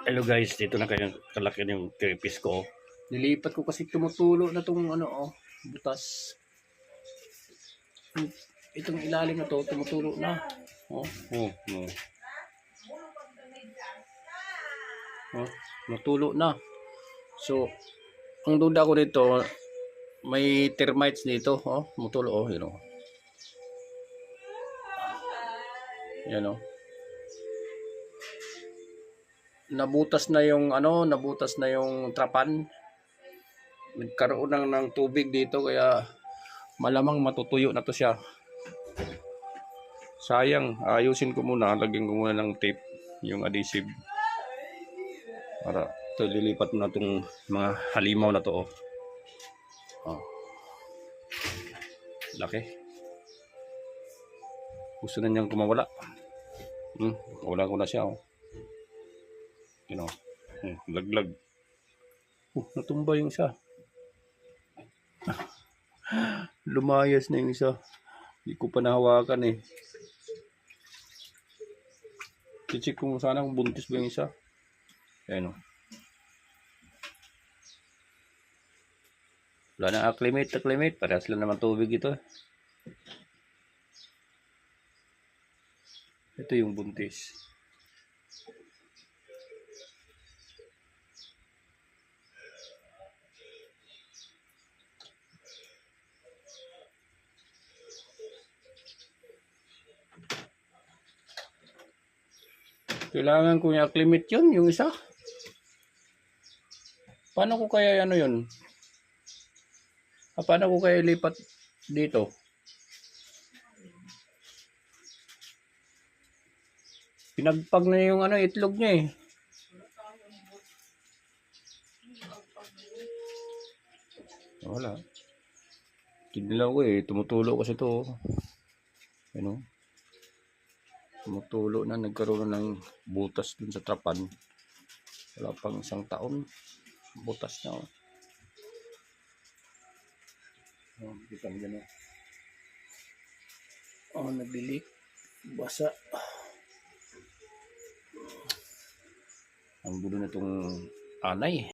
Hello guys, dito na kayo kalaki yung crayfish ko. Nilipat ko kasi tumutulo na tong butas. Itong ilalim na to tumutulo na. Tumutulo na. So, ang duda ko dito, may termites dito, tumutulo, you know. Yan nabutas na yung trapan. Nagkaroon ng tubig dito kaya malamang matutuyo na to siya. Sayang, ayusin ko muna, lagyan ko muna ng tape yung adhesive para ito lilipat mo na itong mga halimaw na to. Laki, gusto na niyang kumawala. Wala ko na siya. Laglag. Natumba yung isa. Lumayas na yung isa. Hindi ko pa nahawakan eh. Check ko sana kung buntis ba yung isa. Ayan wala na acclimate. Parehas lang naman tubig ito. Ito yung buntis. Kailangan ko i-acclimate yun, yung isa. Paano ko kaya yun? Paano ko kaya ilipat dito? Pinagpag na yung itlog niya eh. Wala. Tinilaw ko eh. Tumutulo kasi ito. Tumutulo na. Nagkaroon na ng butas dun sa trapan. Wala pang isang taon. Butas na. Kita mo dyan. Nabilik. Basa. Ang gulo na itong anay.